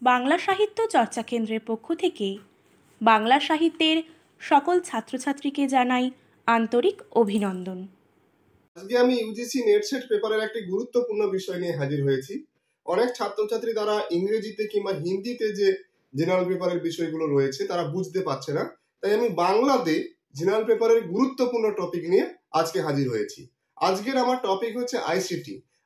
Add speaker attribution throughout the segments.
Speaker 1: বাংলা সাহিত্য চর্চা কেন্দ্রের পক্ষ থেকে বাংলা সাহিত্যের সকল ছাত্রছাত্রীকে জানাই আন্তরিক অভিনন্দন।
Speaker 2: আজকে আমি ইউজিসি নেট সেট পেপারের একটি গুরুত্বপূর্ণ বিষয় নিয়ে হাজির হয়েছি। অনেক ছাত্রছাত্রী তারা ইংরেজিতে কিংবা হিন্দিতে যে জেনারেল পেপারের বিষয়গুলো রয়েছে তারা বুঝতে পারছে না, তাই আমি বাংলাতে জেনারেল পেপারের গুরুত্বপূর্ণ টপিক নিয়ে আজকে হাজির হয়েছি। আজকের আমার টপিক হচ্ছে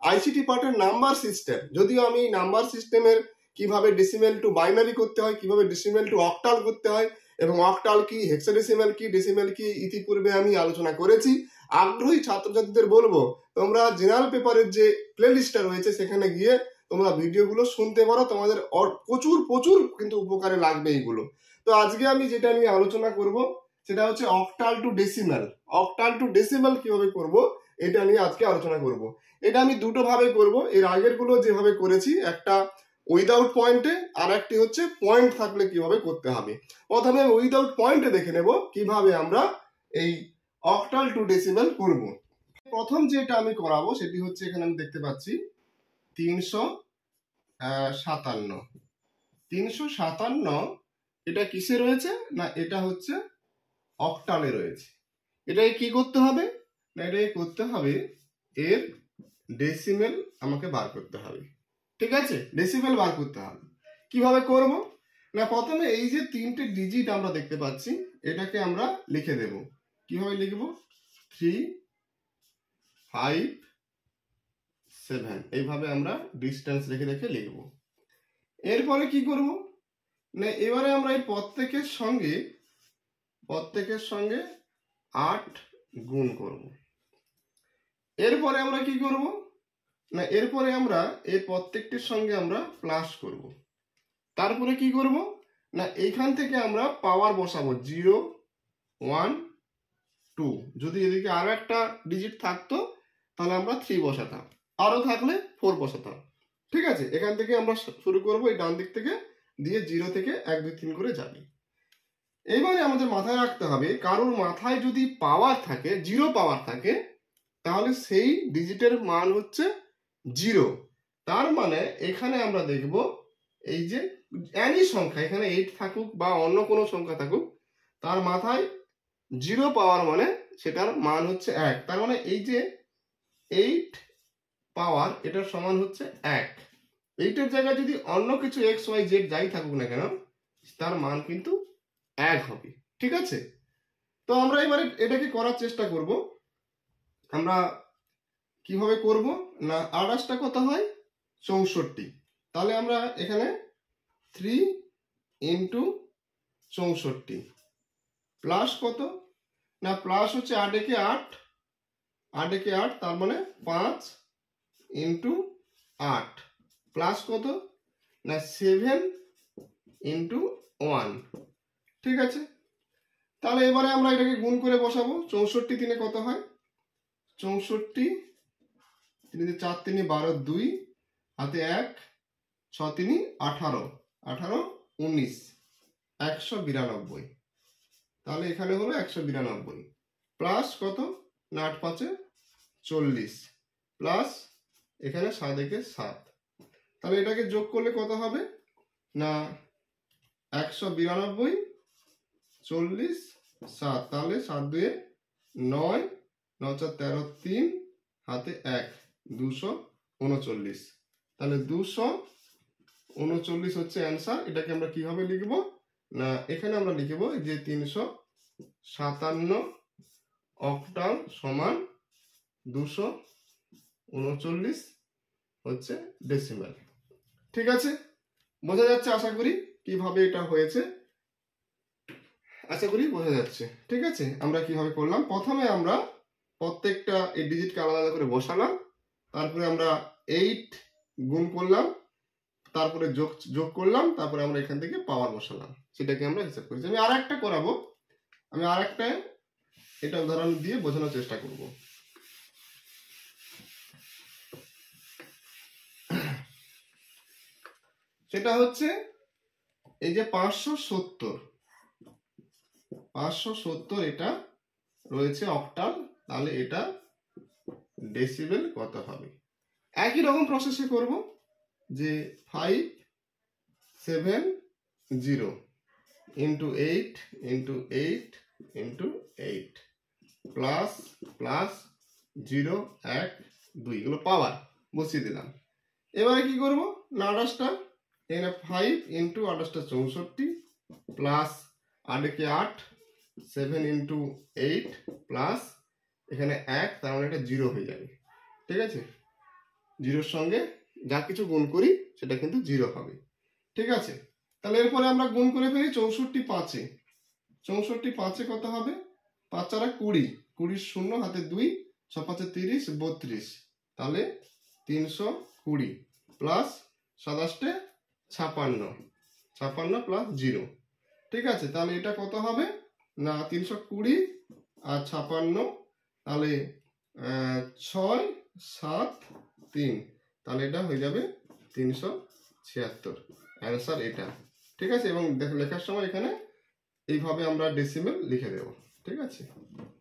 Speaker 2: আইসিটি পার্টের নাম্বার সিস্টেম। যদিও আমি নাম্বার সিস্টেমের কিভাবে ডেসিমেল টু বাইনারি করতে হয়, কিভাবে ডেসিমেল টু অক্টাল করতে হয় এবং অক্টাল কি, হেক্সাডেসিমেল কি, ডেসিমেল কি ইতিপূর্বে আমি আলোচনা করেছি। আগ্রহী ছাত্রছাত্রীদের বলবো তোমরা জেনারেল পেপারের যে প্লে লিস্টটা রয়েছে সেখানে গিয়ে তোমরা ভিডিওগুলো শুনতে পারো, তোমাদের প্রচুর কিন্তু উপকারে লাগবে এইগুলো। তো আজকে আমি যেটা নিয়ে আলোচনা করব সেটা হচ্ছে octal two decimal. Octal two decimal কিভাবে করব এটা নিয়ে আজকে আলোচনা করব। এটা আমি দুটো ভাবে করব। এর আগের গুলো যেভাবে করেছি, একটা উইদাউট পয়েন্টে আর একটি হচ্ছে পয়েন্ট থাকলে কিভাবে করতে হবে। প্রথমে উইদাউট পয়েন্টে দেখে নেব কিভাবে আমরা এই অক্টাল টু ডেসিমেল করব। প্রথম যেটা আমি করাবো সেটি হচ্ছে, এখানে আমি দেখতে পাচ্ছি 357। 357 এটা কিসে রয়েছে না, এটা হচ্ছে অক্টালে রয়েছে। এটাকে কি করতে হবে না, এটাকে করতে হবে এর ডেসিমেল আমাকে বার করতে হবে। ঠিক আছে, ডেসিমেল বার করতে হবে। কিভাবে করব না, প্রথমে এই যে তিনটে ডিজিট আমরা দেখতে পাচ্ছি এটাকে আমরা লিখে দেব। কিভাবে লিখব, 3, 5, 7 এইভাবে আমরা ডিস্টেন্স রেখে রেখে লিখব। এরপরে কি করব না, এবারে আমরা এই প্রত্যেকের সঙ্গে 8 গুণ করব। এরপরে আমরা কি করব না, এরপরে আমরা এই প্রত্যেকটির সঙ্গে আমরা প্লাস করব। তারপরে কি করব না, এইখান থেকে আমরা পাওয়ার বসাবো 0, 1, 2। যদি এদিকে আরো একটা ডিজিট থাকতো তাহলে আমরা 3 বসাতাম, আরো থাকলে 4 বসাতাম। ঠিক আছে, এখান থেকে আমরা শুরু করব, এই ডান দিক থেকে দিয়ে 0 থেকে 1, 2, 3 করে যাবে। এইবারে আমাদের মাথায় রাখতে হবে, কারোর মাথায় যদি পাওয়ার থাকে, 0 পাওয়ার থাকে, তাহলে সেই ডিজিটের মান হচ্ছে 0। তার মানে এখানে আমরা দেখব এই যে এনি সংখ্যা, এখানে 8 থাকুক বা অন্য কোনো সংখ্যা থাকুক, তার মাথায় 0 পাওয়ার মানে সেটার মান হচ্ছে 1। তার মানে এই যে 8 পাওয়ার এটার সমান হচ্ছে 1। এইটার জায়গায় যদি অন্য কিছু x y z যাই থাকুক না কেন, তার মান কিন্তু 1 হবে। ঠিক আছে, তো আমরা এবারে এটাকে করার চেষ্টা করব। আমরা কিভাবে করব না, 28টা কত হয় 64। তাহলে আমরা এখানে 3 ইন্টু 64 প্লাস কত না, প্লাস হচ্ছে 8 একে 8, 8 একে 8, তার মানে 5 ইন্টু 8 প্লাস কত না 7 ইন্টু 1। ঠিক আছে, তাহলে এবারে আমরা এটাকে গুণ করে বসাবো। 64 3 কত হয় 64, 3 4 3 12, 2 হাতে 1, 6 3 18, 18 19, 192। তাহলে এখানে হলো 192 প্লাস কত না 8 5 40 প্লাস এখানে 7 একে 7। তাহলে এটাকে যোগ করলে কত হবে না 192, 40, 7। তাহলে 7 2 9, 9 4 13, 3 হাতে 1, 239। তাহলে 239 হচ্ছে অ্যান্সার। এটাকে আমরা কিভাবে লিখব না, এখানে আমরা লিখব যে 357 অক্টাল সমান 239 হচ্ছে ডেসিমেল। ঠিক আছে, বোঝা যাচ্ছে আশা করি কিভাবে এটা হয়েছে, আশা করি বোঝা যাচ্ছে। ঠিক আছে, আমরা কিভাবে করলাম, প্রথমে আমরা প্রত্যেকটা এই ডিজিটকে আলাদা আলাদা করে বসালাম, তারপরে আমরা 8 গুণ করলাম, তারপরে যোগ করলাম, তারপরে আমরা এখান থেকে পাওয়ার বসালাম, সেটাকে আমরা হিসাব করেছি। আমি আর একটা করাবো, আমি আর একটা এটা উদাহরণ দিয়ে বোঝানোর চেষ্টা করব। সেটা হচ্ছে এই যে 570 এটা রয়েছে অক্টাল, তাহলে এটা ডেসিবেল কত হবে। একই রকম প্রসেসে করব যে 5 7 0 into 8 into 8 into 8 plus plus 0 1 2 এগুলো পাওয়ার বসিয়ে দিলাম। এবারে কি করব না 28টা এখানে 5 ইন্টু 28টা 64 প্লাস 8 8 7 ইন্টু 8 প্লাস এখানে 1 তার মানে এটা 0 হয়ে যাবে। ঠিক আছে, জিরোর সঙ্গে যা কিছু গুণ করি সেটা কিন্তু 0 হবে। ঠিক আছে, তাহলে এরপরে আমরা গুণ করে ফেলি 64 5-এ। 64 5-এ কত হবে? 5 4 20, 20 শূন্য হাতে 2, 6 5 30 32, তাহলে 320 প্লাস 27 56, 56 প্লাস 0। ঠিক আছে, তাহলে এটা কত হবে না 320 আর 56, তাহলে 6 7 3, তাহলে এটা হয়ে যাবে 376, অ্যান্সার এটা। ঠিক আছে, এবং লেখার সময় এখানে এইভাবে আমরা ডেসিমেল লিখে দেব। ঠিক আছে,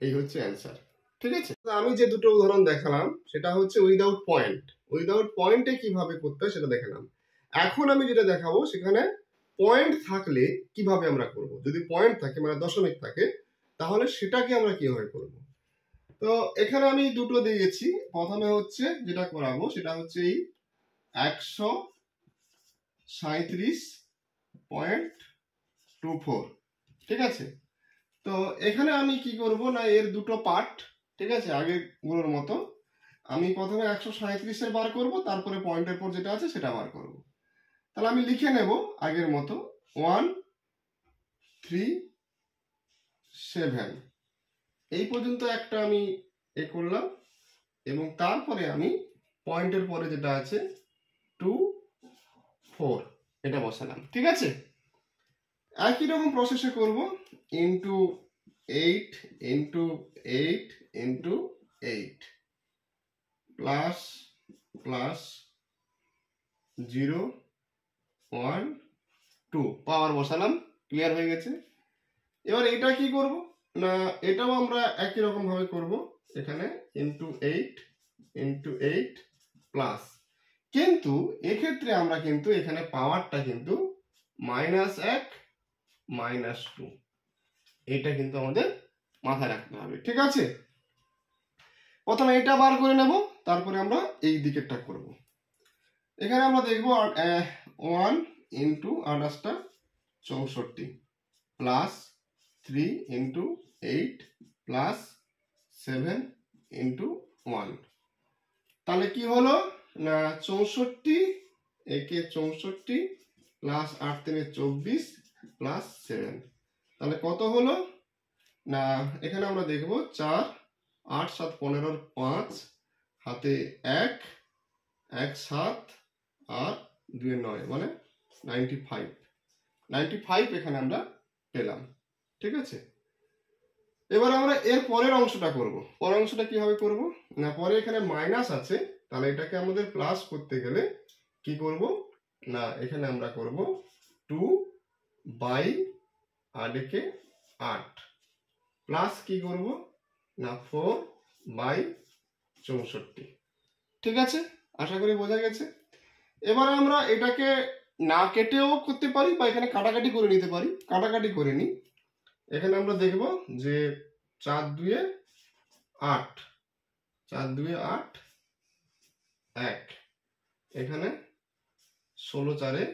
Speaker 2: এই হচ্ছে অ্যান্সার। ঠিক আছে, আমি যে দুটো উদাহরণ দেখালাম সেটা হচ্ছে উইদাউট পয়েন্ট। উইদাউট পয়েন্টে কিভাবে করতে হয় সেটা দেখালাম। এখন আমি যেটা দেখাবো সেখানে পয়েন্ট থাকলে কিভাবে আমরা করব। যদি পয়েন্ট থাকে মানে দশমিক থাকে তাহলে সেটাকে আমরা কিভাবে করব। তো এখানে আমি দুটো দিয়েছি। প্রথমে হচ্ছে যেটা করাবো সেটা হচ্ছে এই 137.24। ঠিক আছে, তো এখানে আমি কি করব না এর দুটো পার্ট। ঠিক আছে, আগের গুলোর মতো আমি প্রথমে 137-এর বার করব, তারপরে পয়েন্টের পর যেটা আছে সেটা বার করব। তাহলে আমি লিখে নেব আগের মতো 1 3 7, এই পর্যন্ত একটা আমি করলাম, এবং তারপরে আমি পয়েন্টের পরে যেটা আছে 2 4 এটা বসালাম। ঠিক আছে, একই রকম প্রসেসে করব into 8 into 8 into 8 plus plus 0 1 2 পাওয়ার বসালাম। ক্লিয়ার হয়ে গেছে। এবার এটা কি করব না এটাও আমরা একই রকম ভাবে করব, এখানে ইন্টু 8 ইন্টু 8 প্লাস, কিন্তু এক্ষেত্রে আমরা কিন্তু এখানে পাওয়ারটা কিন্তু -1 -2, এটা কিন্তু আমাদের মাথায় রাখতে হবে। ঠিক আছে, প্রথমে এটা বার করে নেব, তারপরে আমরা এই দিকেরটা করব। এখানে আমরা দেখব 1 ইন্টু 28টা 64 প্লাস 3 ইন্টু 8 প্লাস 7 ইন্টু 1, তাহলে কি হলো না 64 একে 64 প্লাস 8 3 24 প্লাস 7, তাহলে কত হলো না এখানে আমরা দেখব 4 8 7 15 5 হাতে 1 1 7 আর 2 9 মানে 95 এখানে আমরা পেলাম। ঠিক আছে, এবার আমরা এর পরের অংশটা করব। পরের অংশটা কিভাবে করব না পরে এখানে মাইনাস আছে, তাহলে এটাকে আমাদের প্লাস করতে গেলে কি করব না এখানে আমরা করব 2 বাই 8 প্লাস কি করব না 4 বাই 64। ঠিক আছে, আশা করি বোঝা গেছে। এবারে আমরা এটাকে না কেটেও করতে পারি বা এখানে কাটাকাটি করে নিতে পারি। কাটাকাটি করে নিই, এখানে আমরা দেখব যে 4 2 8 4 2 8 1, এখানে 16 4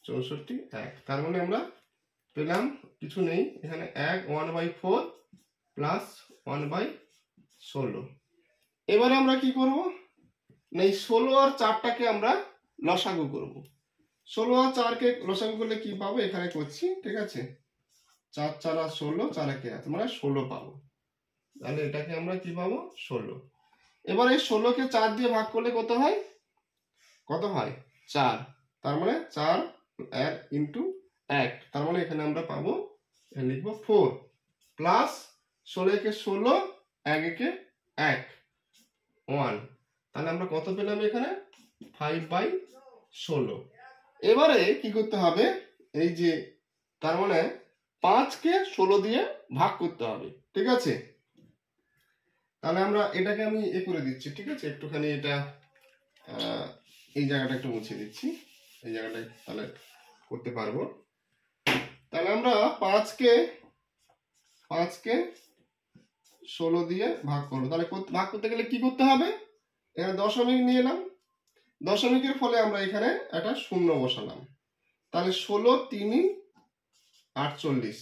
Speaker 2: 64 1, তার মানে আমরা পেলাম কিছু নেই এখানে 1/4 প্লাস 1/16। এবারে আমরা কি করব না এই 16 আর 4টাকে আমরা লসাগু করব। 16 আর 4কে লসাগু করলে কি পাবো এখানে করছি। ঠিক আছে, 4 4 আর 16 4 একে আছে মানে 16 পাবো, তাহলে এটাকে আমরা কি পাবো 16। এবার এই 16কে 4 দিয়ে ভাগ করলে কত হয় 4, তার মানে 4 ইন্টু 1, তার মানে এখানে আমরা পাবো লিখবো 4 প্লাস 16 একে 16 1 একে 1 1, তাহলে আমরা কত পেলাম এখানে 5/16। এবারে কি করতে হবে এই যে তার মানে 5কে 16 দিয়ে ভাগ করতে হবে। ঠিক আছে, তাহলে আমরা এটাকে আমি করে দিচ্ছি। ঠিক আছে, একটুখানি এটা এই জায়গাটা একটু মুছে দিচ্ছি, এই জায়গাটা তাহলে করতে পারবো। তাহলে আমরা 5কে 16 দিয়ে ভাগ করবো। তাহলে ভাগ করতে গেলে কি করতে হবে, এখানে দশমিক নিয়ে এলাম, দশমিকের ফলে আমরা এখানে একটা শূন্য বসালাম। তাহলে 16 3 48,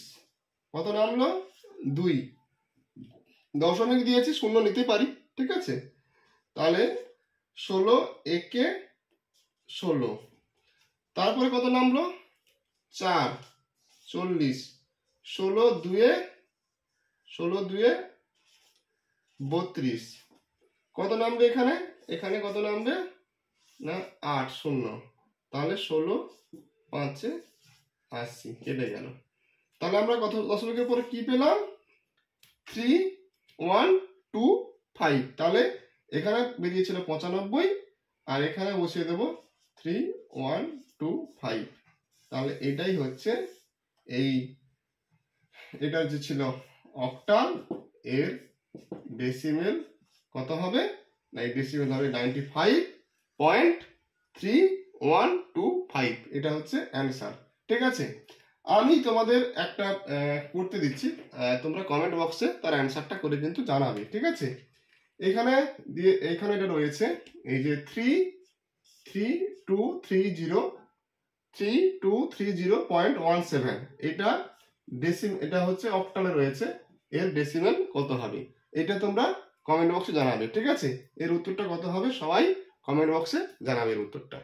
Speaker 2: কত নামলো 2, দশমিক দিয়েছি শূন্য নিতে পারি, ঠিক আছে। তাহলে 16 একে 16, তারপরে কত নামলো 4 40, 16 2 32, কত নামবে এখানে, এখানে কত নামবে না 8 0, তাহলে 16 5 80 কেটে গেল। তাহলে আমরা কত দশমিকের পরে কি পেলাম 3 1 2 5, তাহলে এখানে বেরিয়েছিল 95 আর এখানে বসিয়ে দেব 3 1 2 5। তাহলে এটাই হচ্ছে এটা যে ছিল অক্টাল, এর ডেসিমেল কত হবে না, এই ডেসিমেল হবে 95.3125, এটা হচ্ছে অ্যান্সার, ঠিক আছে। আমি তোমাদের একটা করতে দিচ্ছি, তোমরা কমেন্ট বক্সে তার অ্যান্সারটা করে কিন্তু জানাবে, ঠিক আছে। এখানে এটা রয়েছে এই যে 3230.17, এটা হচ্ছে অক্টালে রয়েছে, এর ডেসিমেল কত হবে এটা তোমরা কমেন্ট বক্সে জানাবে, ঠিক আছে। এর উত্তরটা কত হবে সবাই কমেন্ট বক্সে জানাবে এর উত্তরটা।